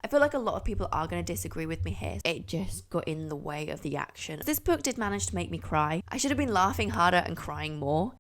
feel like a lot of people are going to disagree with me here. It just got in the way of the action. This book did manage to make me cry. I should have been laughing harder and crying more.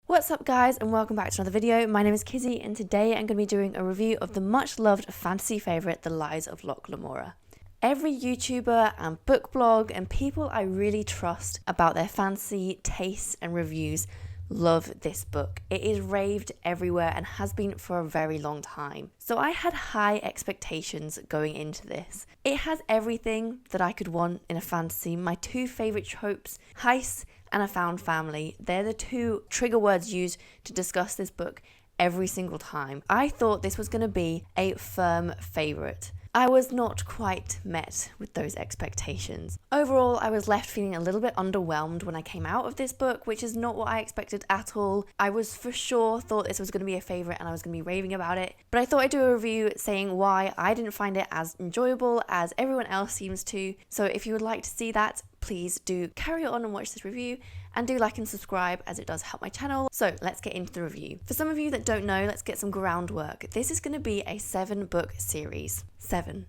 What's up guys, and welcome back to another video. My name is Kizzy and today I'm going to be doing a review of the much loved fantasy favourite, The Lies of Locke Lamora. Every YouTuber and book blog and people I really trust about their fantasy tastes and reviews love this book. It is raved everywhere and has been for a very long time. So I had high expectations going into this. It has everything that I could want in a fantasy. My two favourite tropes, heists and a found family. They're the two trigger words used to discuss this book every single time. I thought this was going to be a firm favourite. I was not quite met with those expectations. Overall, I was left feeling a little bit underwhelmed when I came out of this book, which is not what I expected at all. I was for sure thought this was going to be a favourite and I was going to be raving about it, but I thought I'd do a review saying why I didn't find it as enjoyable as everyone else seems to. So if you would like to see that, please do carry on and watch this review, and do like and subscribe as it does help my channel. So let's get into the review. For some of you that don't know, let's get some groundwork. This is going to be a 7-book series. Seven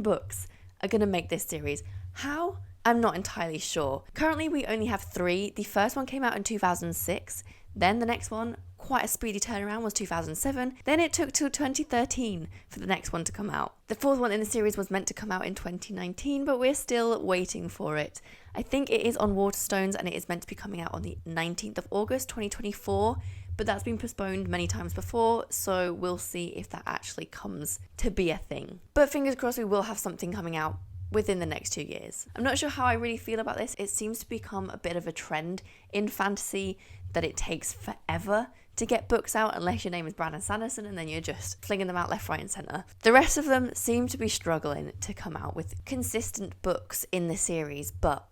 books are going to make this series. How? I'm not entirely sure. Currently we only have 3. The first one came out in 2006. Then the next one, quite a speedy turnaround, was 2007. Then it took till 2013 for the next one to come out. The 4th one in the series was meant to come out in 2019, but we're still waiting for it. I think it is on Waterstones and it is meant to be coming out on the 19th of August 2024, but that's been postponed many times before, so we'll see if that actually comes to be a thing. But fingers crossed we will have something coming out within the next 2 years. I'm not sure how I really feel about this. It seems to become a bit of a trend in fantasy that it takes forever to get books out unless your name is Brandon Sanderson, and then you're just flinging them out left, right and centre. The rest of them seem to be struggling to come out with consistent books in the series, but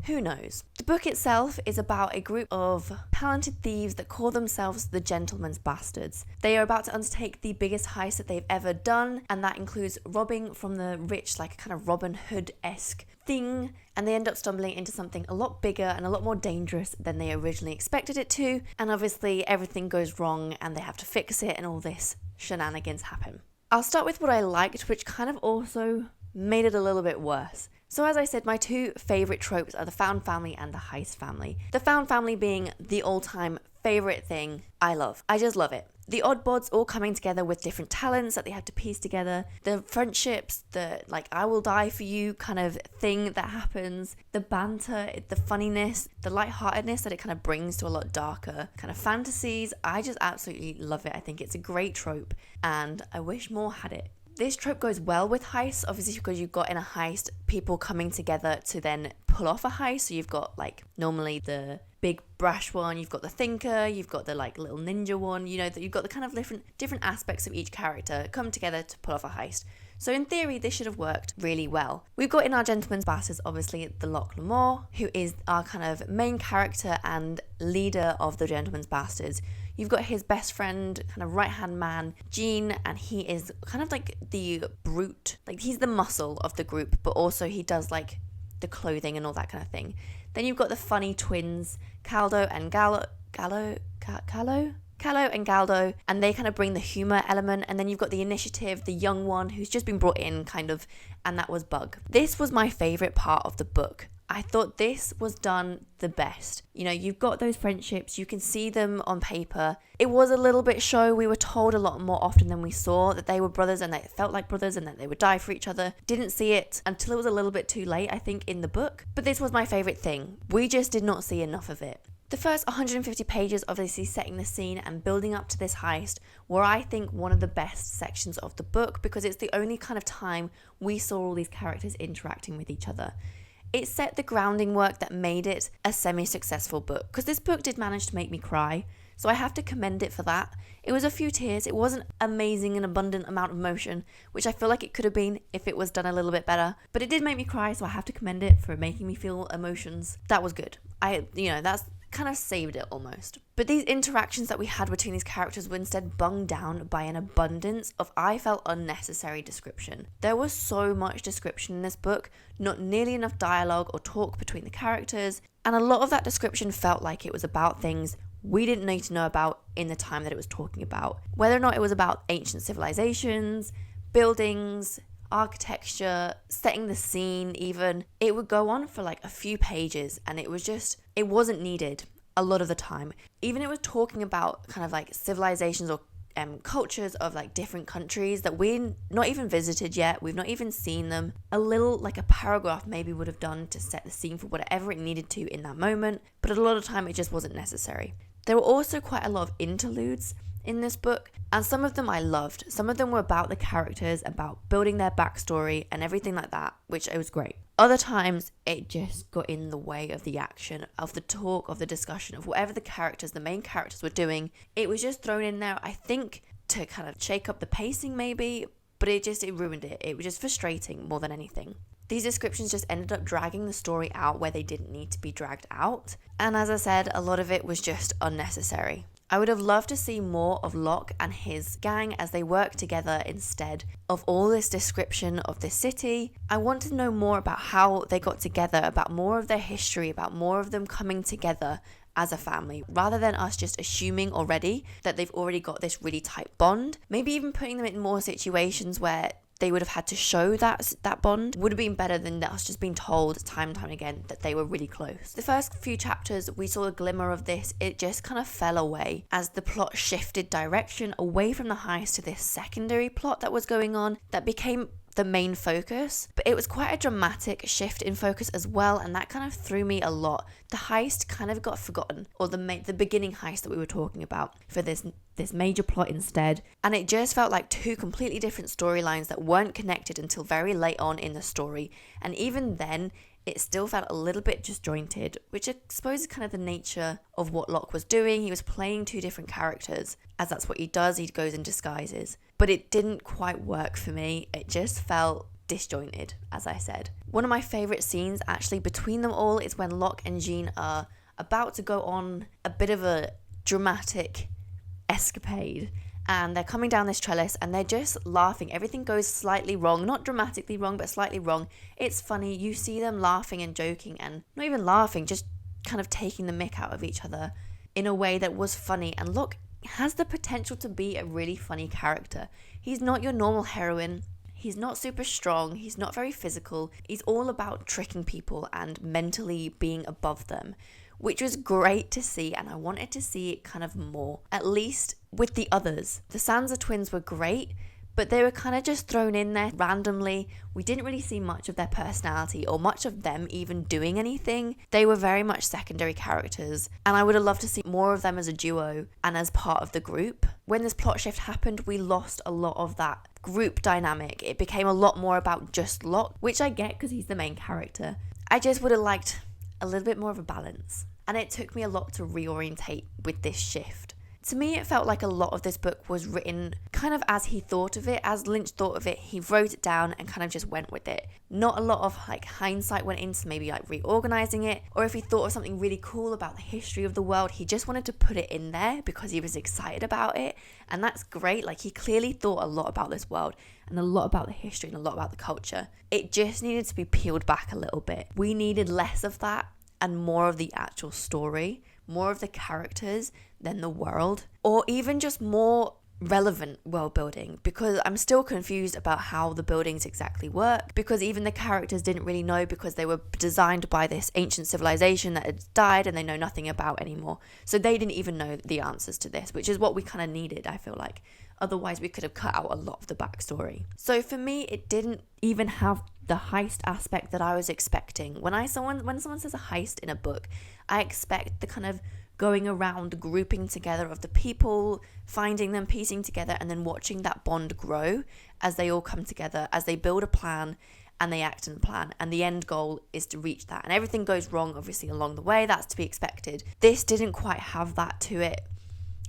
who knows? The book itself is about a group of talented thieves that call themselves the Gentleman's Bastards. They are about to undertake the biggest heist that they've ever done, and that includes robbing from the rich, like a kind of Robin Hood-esque thing, and they end up stumbling into something a lot bigger and a lot more dangerous than they originally expected it to, and obviously everything goes wrong and they have to fix it and all this shenanigans happen. I'll start with what I liked, which kind of also made it a little bit worse. So as I said, my two favourite tropes are the found family and the heist family. The found family being the all-time favourite thing I love. I just love it. The oddbods all coming together with different talents that they have to piece together. The friendships, the like I will die for you kind of thing that happens. The banter, the funniness, the lightheartedness that it kind of brings to a lot darker kind of fantasies. I just absolutely love it. I think it's a great trope and I wish more had it. This trope goes well with heists, obviously, because you've got in a heist people coming together to then pull off a heist. So you've got like normally the big brash one, you've got the thinker, you've got the like little ninja one, you know, that you've got the kind of different aspects of each character come together to pull off a heist. So in theory, this should have worked really well. We've got in our Gentleman's Bastards, obviously, the Locke Lamora, who is our kind of main character and leader of the Gentleman's Bastards. You've got his best friend, kind of right-hand man, Gene, and he is kind of like the brute. Like, he's the muscle of the group, but also he does like the clothing and all that kind of thing. Then you've got the funny twins, Caldo and Callo and Galdo, and they kind of bring the humour element. And then you've got the initiative, the young one who's just been brought in kind of, and that was Bug. This was my favourite part of the book. I thought this was done the best. You know, you've got those friendships, you can see them on paper. It was a little bit show. We were told a lot more often than we saw that they were brothers and they felt like brothers and that they would die for each other. Didn't see it until it was a little bit too late, I think, in the book. But this was my favourite thing. We just did not see enough of it. The first 150 pages obviously setting the scene and building up to this heist were, I think, one of the best sections of the book because it's the only kind of time we saw all these characters interacting with each other. It set the grounding work that made it a semi-successful book, because this book did manage to make me cry, so I have to commend it for that. It was a few tears. It wasn't amazing and abundant amount of emotion, which I feel like it could have been if it was done a little bit better, but it did make me cry, so I have to commend it for making me feel emotions. That was good. That's kind of saved it almost. But these interactions that we had between these characters were instead bunged down by an abundance of, I felt, unnecessary description. There was so much description in this book, not nearly enough dialogue or talk between the characters, and a lot of that description felt like it was about things we didn't need to know about in the time that it was talking about. Whether or not it was about ancient civilizations, buildings, architecture, setting the scene even. It would go on for like a few pages and it wasn't needed a lot of the time. Even it was talking about kind of like civilizations or cultures of like different countries that we're not even visited yet, we've not even seen them. A little, like a paragraph maybe would have done to set the scene for whatever it needed to in that moment, but a lot of time it just wasn't necessary. There were also quite a lot of interludes in this book, and some of them I loved. Some of them were about the characters, about building their backstory and everything like that, which it was great. Other times it just got in the way of the action, of the talk, of the discussion, of whatever the main characters were doing. It was just thrown in there, I think, to kind of shake up the pacing maybe, but it ruined it. It was just frustrating more than anything. These descriptions just ended up dragging the story out where they didn't need to be dragged out. And as I said, a lot of it was just unnecessary. I would have loved to see more of Locke and his gang as they work together instead of all this description of the city. I want to know more about how they got together, about more of their history, about more of them coming together as a family, rather than us just assuming already that they've already got this really tight bond. Maybe even putting them in more situations where they would have had to show that bond would have been better than us just being told time and time again that they were really close. The first few chapters, we saw a glimmer of this. It just kind of fell away as the plot shifted direction away from the heist to this secondary plot that was going on that became the main focus. But it was quite a dramatic shift in focus as well, and that kind of threw me a lot. The heist kind of got forgotten, or the beginning heist that we were talking about for this major plot instead, and it just felt like two completely different storylines that weren't connected until very late on in the story. And even then it still felt a little bit disjointed, which I suppose is kind of the nature of what Locke was doing. He was playing two different characters, as that's what he does. He goes in disguises, but it didn't quite work for me. It just felt disjointed, as I said. One of my favourite scenes actually between them all is when Locke and Jean are about to go on a bit of a dramatic escapade, and they're coming down this trellis and they're just laughing. Everything goes slightly wrong, not dramatically wrong, but slightly wrong. It's funny. You see them laughing and joking, and not even laughing, just kind of taking the mick out of each other in a way that was funny. And Locke has the potential to be a really funny character. He's not your normal heroine. He's not super strong. He's not very physical. He's all about tricking people and mentally being above them, which was great to see, and I wanted to see it kind of more, at least with the others. The Sansa twins were great, but they were kind of just thrown in there randomly. We didn't really see much of their personality or much of them even doing anything. They were very much secondary characters, and I would have loved to see more of them as a duo and as part of the group. When this plot shift happened, we lost a lot of that group dynamic. It became a lot more about just Locke, which I get because he's the main character. I just would have liked a little bit more of a balance. And it took me a lot to reorientate with this shift. To me, it felt like a lot of this book was written kind of as he thought of it, as Lynch thought of it. He wrote it down and kind of just went with it. Not a lot of like hindsight went into maybe like reorganizing it, or if he thought of something really cool about the history of the world, he just wanted to put it in there because he was excited about it. And that's great. Like, he clearly thought a lot about this world and a lot about the history and a lot about the culture. It just needed to be peeled back a little bit. We needed less of that and more of the actual story, more of the characters than the world, or even just more relevant world building, because I'm still confused about how the buildings exactly work, because even the characters didn't really know, because they were designed by this ancient civilization that had died and they know nothing about anymore. So they didn't even know the answers to this, which is what we kind of needed, I feel like. Otherwise we could have cut out a lot of the backstory. So for me, it didn't even have the heist aspect that I was expecting. When someone says a heist in a book, I expect the kind of going around, grouping together of the people, finding them, piecing together, and then watching that bond grow as they all come together, as they build a plan and they act in the plan, and the end goal is to reach that. And everything goes wrong, obviously, along the way. That's to be expected. This didn't quite have that to it.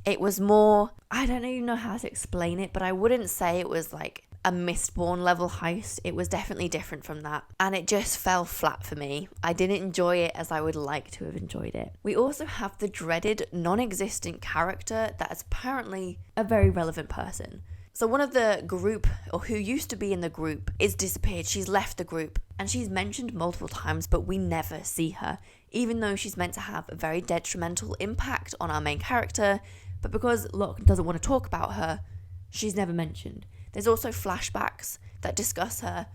It was more, I don't even know how to explain it, but I wouldn't say it was like a Mistborn level heist. It was definitely different from that, and it just fell flat for me. I didn't enjoy it as I would like to have enjoyed it. We also have the dreaded non-existent character that is apparently a very relevant person. So one of the group, or who used to be in the group, is disappeared. She's left the group, and she's mentioned multiple times, but we never see her, even though she's meant to have a very detrimental impact on our main character. But because Locke doesn't want to talk about her, she's never mentioned. There's also flashbacks that discuss her,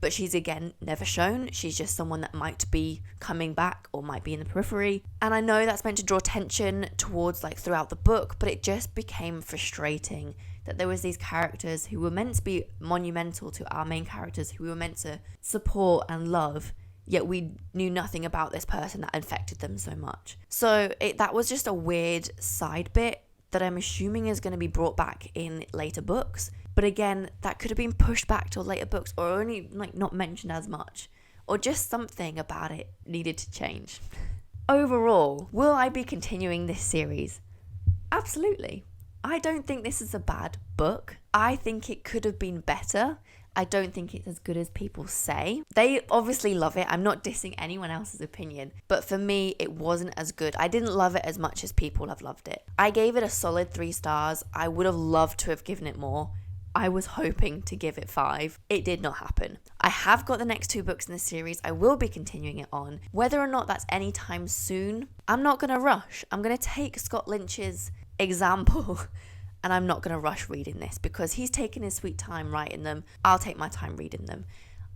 but she's again never shown. She's just someone that might be coming back or might be in the periphery. And I know that's meant to draw tension towards like throughout the book, but it just became frustrating that there was these characters who were meant to be monumental to our main characters, who we were meant to support and love, yet we knew nothing about this person that affected them so much. So that was just a weird side bit that I'm assuming is going to be brought back in later books. But again, that could have been pushed back to later books, or only like not mentioned as much, or just something about it needed to change. Overall, will I be continuing this series? Absolutely. I don't think this is a bad book. I think it could have been better. I don't think it's as good as people say. They obviously love it. I'm not dissing anyone else's opinion, but for me, it wasn't as good. I didn't love it as much as people have loved it. I gave it a solid 3 stars. I would have loved to have given it more. I was hoping to give it 5. It did not happen. I have got the next 2 books in the series. I will be continuing it on. Whether or not that's anytime soon, I'm not going to rush. I'm going to take Scott Lynch's example and I'm not going to rush reading this because he's taken his sweet time writing them. I'll take my time reading them.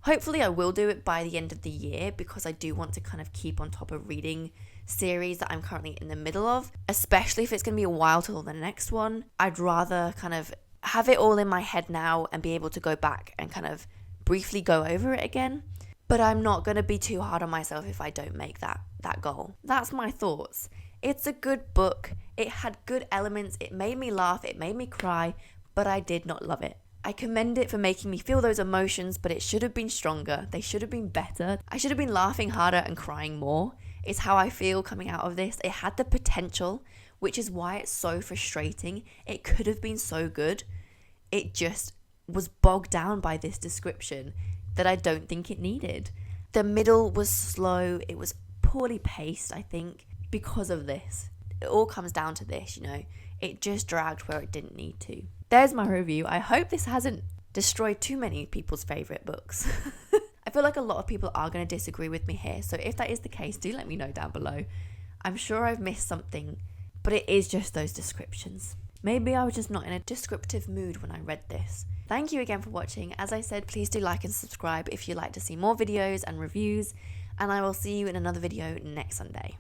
Hopefully I will do it by the end of the year because I do want to kind of keep on top of reading series that I'm currently in the middle of, especially if it's going to be a while till the next one. I'd rather kind of have it all in my head now and be able to go back and kind of briefly go over it again. But I'm not going to be too hard on myself if I don't make that goal. That's my thoughts. It's a good book. It had good elements. It made me laugh. It made me cry, but I did not love it. I commend it for making me feel those emotions, but it should have been stronger. They should have been better. I should have been laughing harder and crying more. It's how I feel coming out of this. It had the potential, which is why it's so frustrating. It could have been so good. It just was bogged down by this description that I don't think it needed. The middle was slow. It was poorly paced, I think, because of this. It all comes down to this, you know. It just dragged where it didn't need to. There's my review. I hope this hasn't destroyed too many people's favourite books. I feel like a lot of people are going to disagree with me here. So if that is the case, do let me know down below. I'm sure I've missed something, but it is just those descriptions. Maybe I was just not in a descriptive mood when I read this. Thank you again for watching. As I said, please do like and subscribe if you'd like to see more videos and reviews. And I will see you in another video next Sunday.